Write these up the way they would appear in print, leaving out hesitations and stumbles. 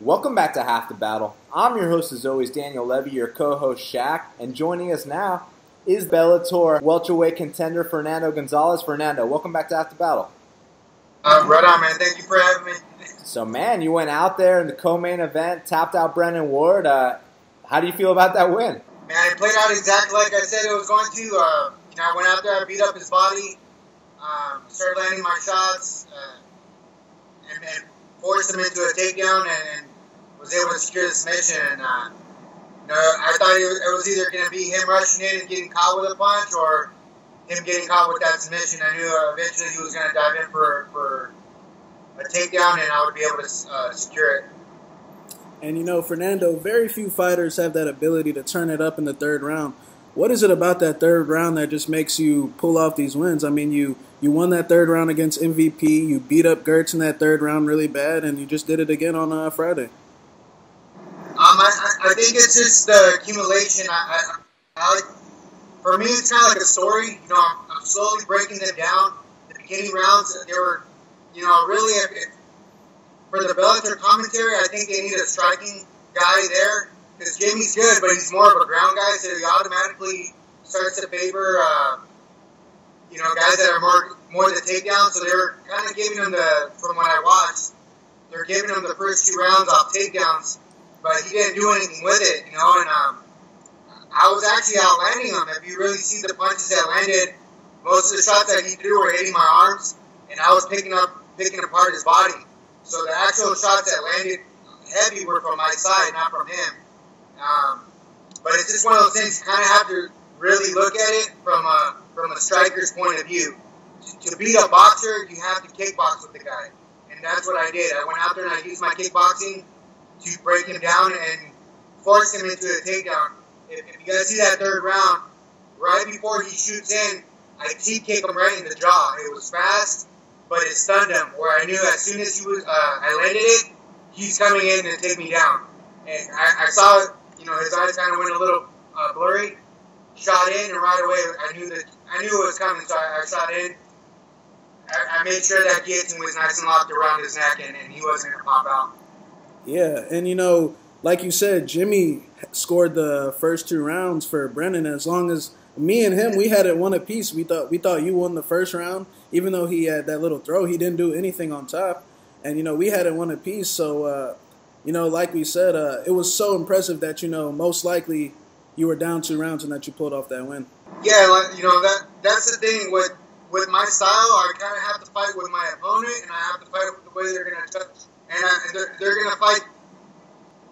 Welcome back to Half the Battle. I'm your host as always, Daniel Levi, your co-host Shaq, and joining us now is Bellator welterweight contender Fernando Gonzalez. Fernando, welcome back to Half the Battle. Right on, man. Thank you for having me. So, man, you went out there in the co-main event, tapped out Brennan Ward. How do you feel about that win? Man, it played out exactly like I said it was going to. I went out there, I beat up his body, started landing my shots, and forced him into a takedown, and was able to secure the submission. And I thought it was either going to be him rushing in and getting caught with a punch, or him getting caught with that submission. I knew eventually he was going to dive in for a takedown, and I would be able to secure it. And Fernando, very few fighters have that ability to turn it up in the third round. What is it about that third round that just makes you pull off these wins? I mean, you won that third round against MVP. You beat up Gertz in that third round really bad, and you just did it again on Friday. I think it's just the accumulation. For me, it's kind of like a story. I'm slowly breaking them down. The beginning rounds, they were, really, for the Bellator commentary, I think they need a striking guy there. Because Jimmy's good, but he's more of a ground guy, so he automatically starts to favor, guys that are more the takedown. So they're kind of giving him from what I watched, they're giving him the first 2 rounds off takedowns, but he didn't do anything with it, and I was actually outlanding him. If you really see the punches that landed, most of the shots that he threw were hitting my arms, and I was picking apart his body. So the actual shots that landed heavy were from my side, not from him. But it's just one of those things you kind of have to really look at it from a striker's point of view. To beat a boxer, you have to kickbox with the guy, and that's what I did. I went out there and I used my kickboxing to break him down and force him into a takedown. If you guys see that third round, right before he shoots in, I T-kick him right in the jaw. It was fast, but it stunned him, where I knew as soon as I landed it, he's coming in to take me down. And I saw it, his eyes kind of went a little blurry, shot in, and right away I knew it was coming, so I shot in. I made sure that guillotine was nice and locked around his neck, and he wasn't going to pop out. Yeah, and like you said, Jimmy scored the first 2 rounds for Brennan. As long as me and him, we had it one apiece. We thought you won the first round, even though he had that little throw. He didn't do anything on top, and we had it one apiece. So like we said, it was so impressive that most likely you were down 2 rounds and that you pulled off that win. Yeah, that's the thing with my style. I kind of have to fight with my opponent, and I have to fight with the way they're going to touch. And they're going to fight.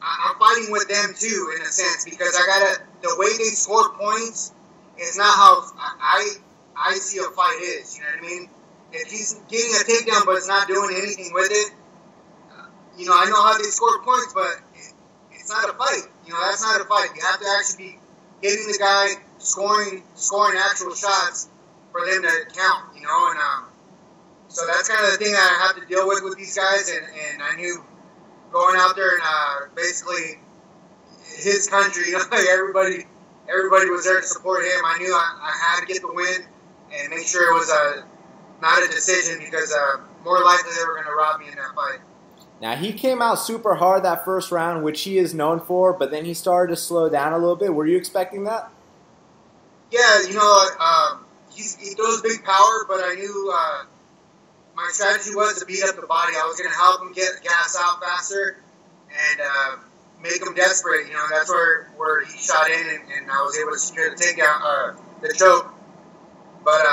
I'm fighting with them too, in a sense, because the way they score points is not how I see a fight is. You know what I mean? If he's getting a takedown but it's not doing anything with it, I know how they score points, but it's not a fight. That's not a fight. You have to actually be hitting the guy, scoring actual shots for them to count. And so that's kind of the thing that I have to deal with these guys. And I knew going out there and basically his country, everybody was there to support him. I knew I had to get the win and make sure it was not a decision, because more likely they were going to rob me in that fight. Now, he came out super hard that first round, which he is known for, but then he started to slow down a little bit. Were you expecting that? Yeah, he throws big power, but I knew my strategy was to beat up the body. I was going to help him get gas out faster and make him desperate. That's where he shot in, and I was able to secure the takedown, the choke. But,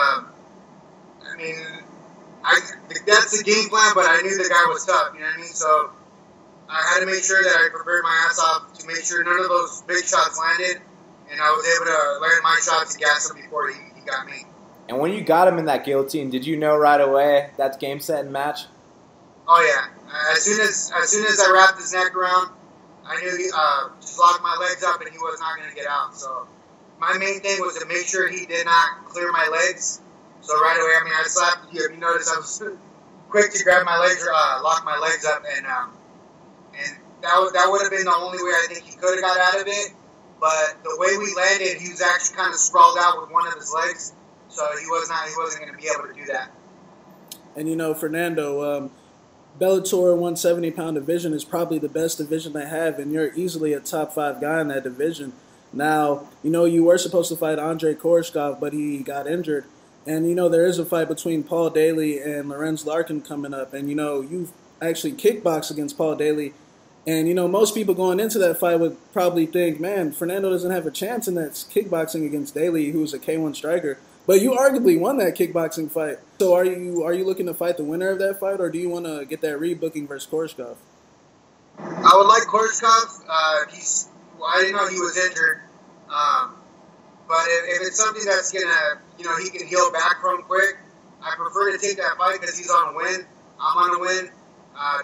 that's the game plan, but I knew the guy was tough, you know what I mean? So I had to make sure that I prepared my ass off to make sure none of those big shots landed, and I was able to land my shots and gas him before he got me. And when you got him in that guillotine, did you know right away that's game, set, and match? Oh, yeah. As soon as I wrapped his neck around, I knew he just locked my legs up and he was not going to get out. So my main thing was to make sure he did not clear my legs. So right away, I slapped you. If you notice, I was quick to grab my legs, lock my legs up, and that would have been the only way I think he could have got out of it. But the way we landed, he was actually kind of sprawled out with one of his legs, so he wasn't going to be able to do that. And Fernando, Bellator 170-pound division is probably the best division they have, and you're easily a top 5 guy in that division. Now, you were supposed to fight Andrey Koreshkov, but he got injured. And, there is a fight between Paul Daly and Lorenz Larkin coming up. And, you've actually kickboxed against Paul Daly. And, most people going into that fight would probably think, man, Fernando doesn't have a chance in that kickboxing against Daly, who's a K1 striker. But you arguably won that kickboxing fight. So are you looking to fight the winner of that fight, or do you want to get that rebooking versus Koreshkov? I would like Koreshkov. I didn't know he was injured. But if it's something that's going to, he can heal back from quick, I prefer to take that fight because he's on a win. I'm on a win.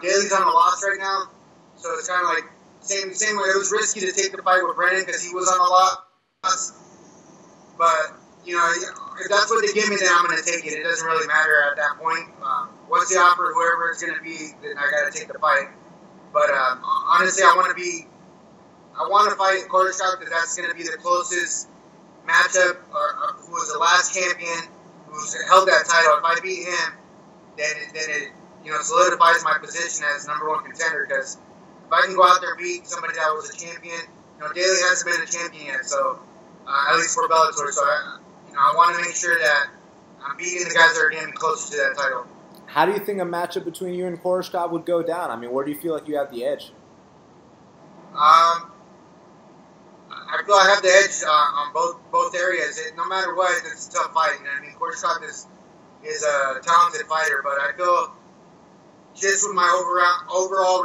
Daly's on a loss right now. So it's kind of like same way. It was risky to take the fight with Brennan because he was on a loss. But, if that's what they give me, then I'm going to take it. It doesn't really matter at that point. Once they offer whoever it's going to be, then I got to take the fight. But honestly, I want to fight Koreshkov because that's going to be the closest matchup, or who was the last champion who's held that title. If I beat him, then it solidifies my position as #1 contender. Because if I can go out there and beat somebody that was a champion, Daly hasn't been a champion yet, so at least for Bellator. So I want to make sure that I'm beating the guys that are getting closer to that title. How do you think a matchup between you and Koreshkov would go down? I mean, where do you feel like you have the edge? I feel I have the edge on both areas. No matter what, it's a tough fight. Koreshkov is a talented fighter, but I feel just with my overall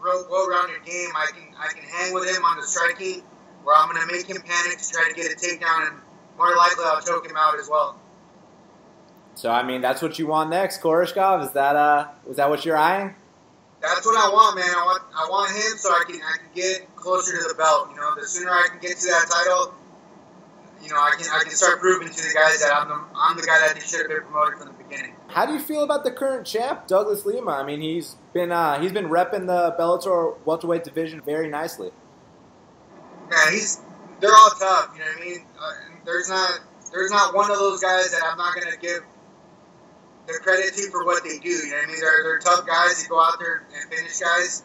well-rounded game, I can hang with him on the striking, where I'm going to make him panic to try to get a takedown, and more likely I'll choke him out as well. So that's what you want next, Koreshkov? Is that what you're eyeing? That's what I want, man. I want him so I can get closer to the belt. The sooner I can get to that title, I can start proving to the guys that I'm the guy that they should have been promoted from the beginning. How do you feel about the current champ, Douglas Lima? He's been repping the Bellator welterweight division very nicely. Man, they're all tough. You know what I mean? There's not one of those guys that I'm not going to give the credit to for what they do. You know what I mean? They're tough guys. They go out there and finish guys.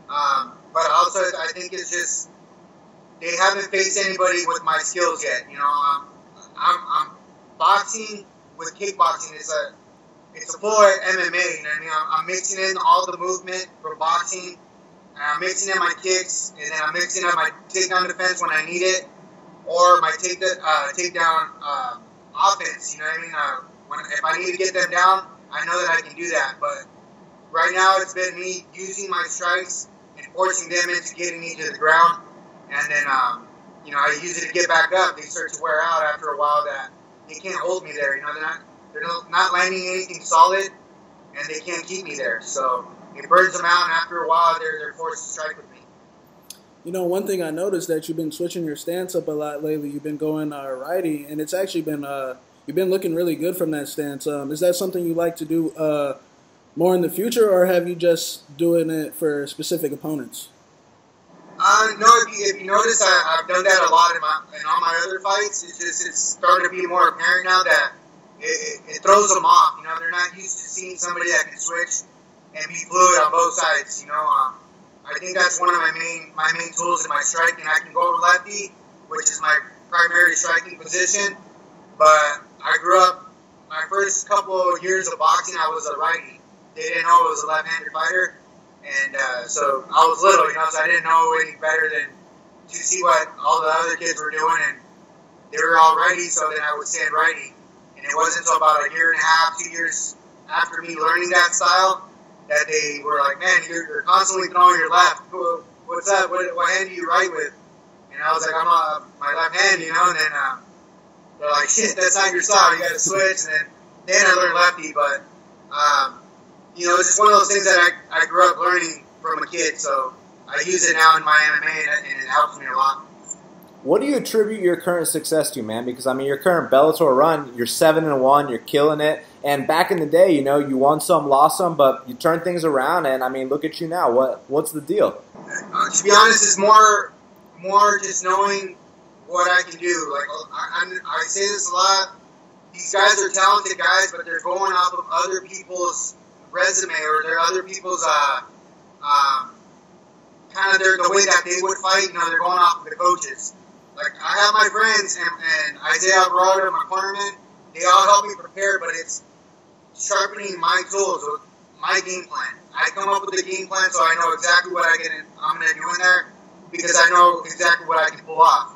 But also, I think it's just they haven't faced anybody with my skills yet. I'm boxing with kickboxing. It's a full MMA. You know what I mean? I'm mixing in all the movement from boxing. And I'm mixing in my kicks, and then I'm mixing in my takedown defense when I need it, or my takedown offense. You know what I mean? If I need to get them down, I know that I can do that. But right now, it's been me using my strikes and forcing them into getting me to the ground. And then, I use it to get back up. They start to wear out after a while that they can't hold me there. They're not landing anything solid, and they can't keep me there. So it burns them out, and after a while, they're forced to strike with me. One thing I noticed that you've been switching your stance up a lot lately. You've been going righty, and it's actually been you've been looking really good from that stance. Is that something you like to do more in the future, or have you just doing it for specific opponents? No, if you notice, I've done that a lot in all my other fights. It's starting to be more apparent now that it throws them off. They're not used to seeing somebody that can switch and be fluid on both sides. I think that's one of my main tools in my striking. I can go lefty, which is my primary striking position, but I grew up, my first couple of years of boxing, I was a righty. They didn't know I was a left-handed fighter, and so I was little, so I didn't know any better than to see what all the other kids were doing, and they were all righty, so then I would stand righty. And it wasn't until about a year and a half, 2 years after me learning that style that they were like, man, you're constantly throwing your left. What's up? What hand do you right with? And I was like, I'm my left hand, and then they're like, shit, that's not your style. You got to switch. And then I learned lefty, but it's just one of those things that I grew up learning from a kid. So I use it now in my MMA, and it helps me a lot. What do you attribute your current success to, man? Because, your current Bellator run, you're 7-1, you're killing it. And back in the day, you won some, lost some, but you turned things around, and, look at you now. What's the deal? To be honest, it's more just knowing what I can do. Like, I say this a lot. These guys are talented guys, but they're going off of other people's resume or their other people's kind of the way that they would fight. They're going off of the coaches. Like, I have my friends and Isaiah Alvarado, my cornerman. They all help me prepare, but it's sharpening my tools with my game plan. I come up with the game plan so I know exactly what I'm going to do in there because I know exactly what I can pull off.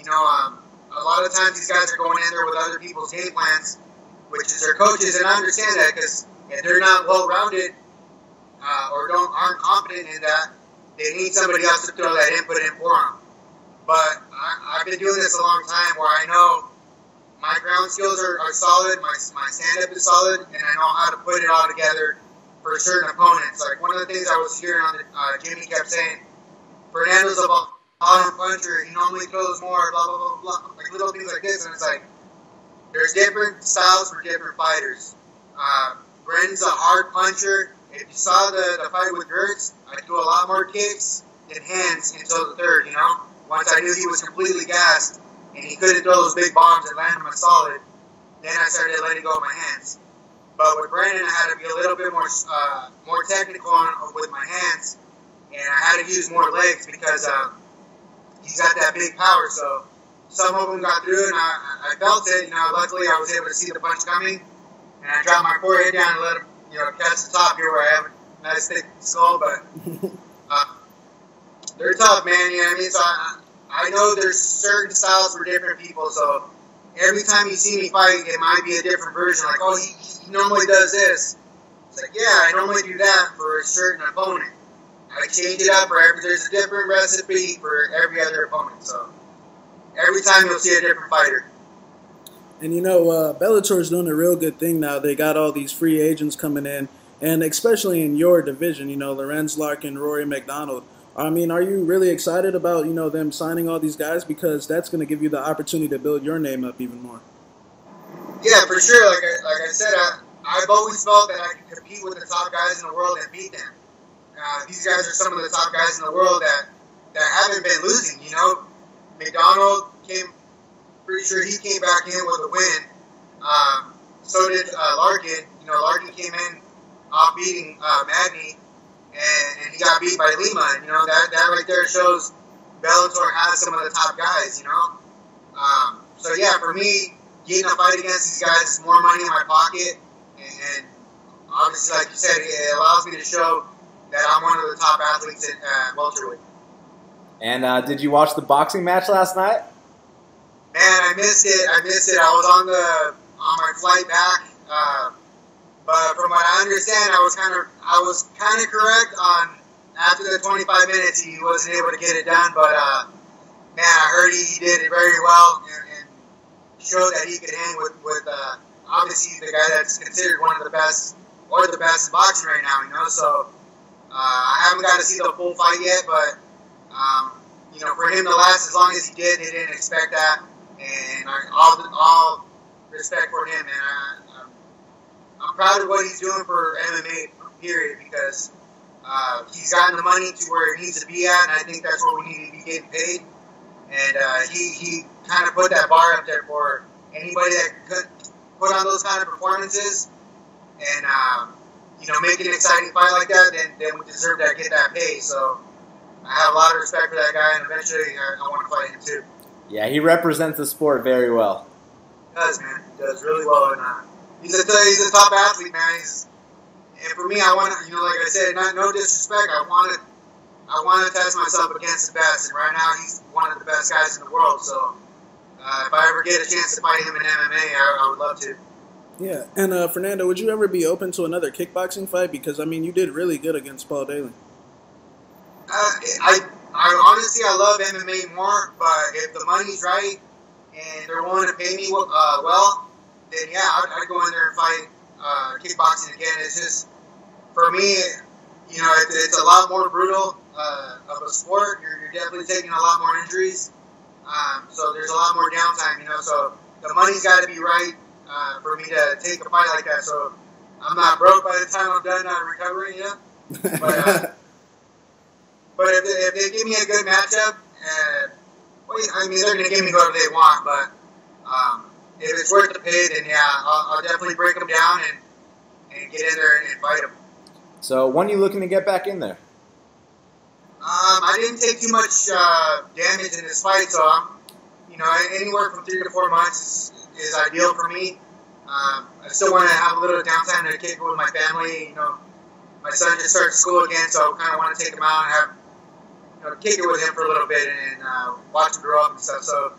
A lot of times these guys are going in there with other people's game plans, which is their coaches, and I understand that because if they're not well-rounded or aren't confident in that, they need somebody else to throw that input in for them. But I've been doing this a long time where I know my ground skills are solid, my stand-up is solid, and I know how to put it all together for certain opponents. Like, one of the things I was hearing on Jimmy kept saying, Fernando's a bottom puncher, he normally throws more, blah, blah, blah, blah, like little things like this, and it's like, there's different styles for different fighters. Brennan's a hard puncher. If you saw the fight with Gertz, I threw a lot more kicks than hands until the third, Once I knew he was completely gassed and he couldn't throw those big bombs and land them on solid, then I started letting go of my hands. But with Brennan, I had to be a little bit more technical with my hands, and I had to use more legs because he's got that big power. So some of them got through, and I felt it. Luckily I was able to see the punch coming, and I dropped my forehead down and let him, catch the top here where I have a nice thick skull. But they're tough, man. You know what I mean? So I know there's certain styles for different people. So every time you see me fight, it might be a different version. Like, oh, he normally does this. It's like, yeah, I normally do that for a certain opponent. I change it up there's a different recipe for every other opponent. So every time you'll see a different fighter. And Bellator is doing a real good thing now. They got all these free agents coming in, and especially in your division, Lorenz Larkin, Rory McDonald. I mean, are you really excited about, them signing all these guys? Because that's going to give you the opportunity to build your name up even more. Yeah, for sure. Like I said, I've always felt that I can compete with the top guys in the world and beat them. These guys are some of the top guys in the world that haven't been losing, McDonald pretty sure he came back in with a win. So did Larkin. Larkin came in off beating Magny, and he got beat by Lima. That right there shows Bellator has some of the top guys, So yeah, for me, getting a fight against these guys is more money in my pocket, and obviously, like you said, it allows me to show that I'm one of the top athletes at welterweight. And did you watch the boxing match last night? Man, I missed it. I was on my flight back, but from what I understand, I was kind of correct on after the 25 minutes he wasn't able to get it done. But man, I heard he did it very well and showed that he could hang with obviously the guy that's considered one of the best or the best in boxing right now. So I haven't got to see the full fight yet, but for him to last as long as he did, they didn't expect that. And all respect for him, and I'm proud of what he's doing for MMA, period, because he's gotten the money to where he needs to be at, and I think that's where we need to be getting paid. And he kind of put that bar up there for anybody that could put on those kind of performances and, make an exciting fight like that, then we deserve to get that pay. So I have a lot of respect for that guy, and eventually I want to fight him too. Yeah, he represents the sport very well. He does, man. He does really well. And he's a top athlete, man. And for me, I want to, like I said, no disrespect. I want to test myself against the best. And right now, he's one of the best guys in the world. So if I ever get a chance to fight him in MMA, I would love to. Yeah. And Fernando, would you ever be open to another kickboxing fight? Because, I mean, you did really good against Paul Daly. I honestly, I love MMA more, but if the money's right and they're willing to pay me well, then yeah, I'd go in there and fight kickboxing again. It's just, for me, it's a lot more brutal of a sport. You're definitely taking a lot more injuries, so there's a lot more downtime, so the money's got to be right for me to take a fight like that, so I'm not broke by the time I'm done recovering, but But if they give me a good matchup, they're going to give me whoever they want. But if it's worth the pay, then yeah, I'll definitely break them down and get in there and fight him. So when are you looking to get back in there? I didn't take too much damage in this fight, so anywhere from 3 to 4 months is ideal for me. I still want to have a little downtime to kick it with my family. My son just started school again, so I kind of want to take him out and have kick it with him for a little bit and watch him grow up and stuff. So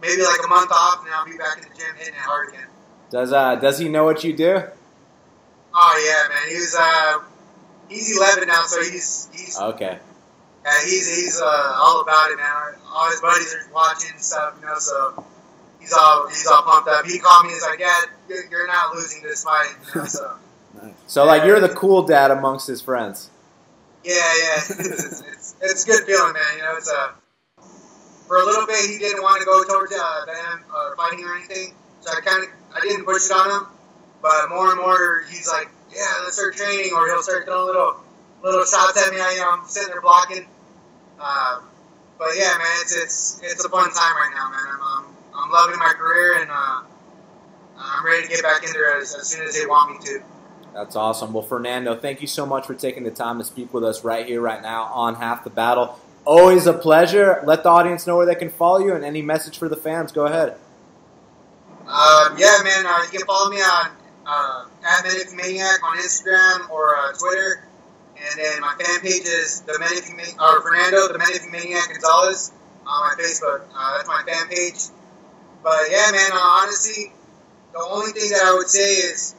maybe like a month off, and I'll be back in the gym hitting it hard again. Does he know what you do? Oh yeah, man. He's 11 now, so he's okay. He's all about it, man. All his buddies are watching and stuff, so he's all pumped up. He called me, he's like, "Dad, you're not losing this fight," so. Nice. So like you're the cool dad amongst his friends. Yeah. It's a good feeling, man. It's for a little bit he didn't want to go towards fighting or anything, so I didn't push it on him. But more and more he's like, "Yeah, let's start training," or he'll start throwing little shots at me. I'm sitting there blocking. But yeah, man, it's a fun time right now, man. I'm loving my career, and I'm ready to get back in there as soon as they want me to. That's awesome. Well, Fernando, thank you so much for taking the time to speak with us right here, right now on Half the Battle. Always a pleasure. Let the audience know where they can follow you, and any message for the fans. Go ahead. Yeah, man. You can follow me on @MenifManiac on Instagram or Twitter. And then my fan page is Fernando, the Maniac Gonzalez on my Facebook. That's my fan page. But yeah, man, honestly, the only thing that I would say is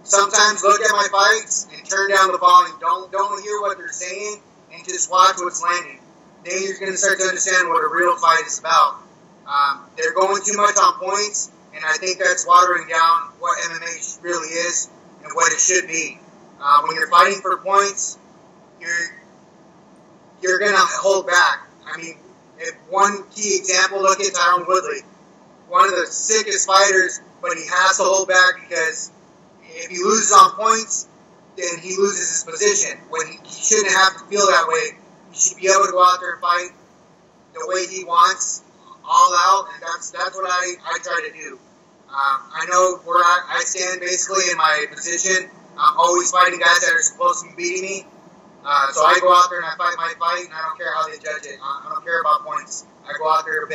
sometimes look at my fights and turn down the volume. Don't hear what they're saying and just watch what's landing. Then you're going to start to understand what a real fight is about. They're going too much on points, and I think that's watering down what MMA really is and what it should be. When you're fighting for points, you're going to hold back. I mean, if one key example, look at Tyron Woodley. One of the sickest fighters, but he has to hold back because if he loses on points, then he loses his position. When he shouldn't have to feel that way. He should be able to go out there and fight the way he wants, all out, and that's what I try to do. I know where I stand basically in my position. I'm always fighting guys that are supposed to be beating me. So I go out there and I fight my fight, and I don't care how they judge it. I don't care about points. I go out there to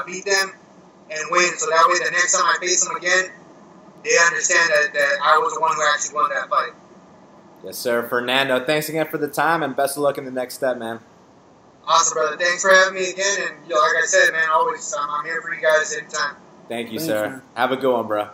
beat them and win. So that way the next time I face them again, they understand that I was the one who actually won that fight. Yes, sir. Fernando, thanks again for the time, and best of luck in the next step, man. Awesome, brother. Thanks for having me again. And like I said, man, always I'm here for you guys anytime. Thank you, Thanks, sir. man. Have a good one, bro.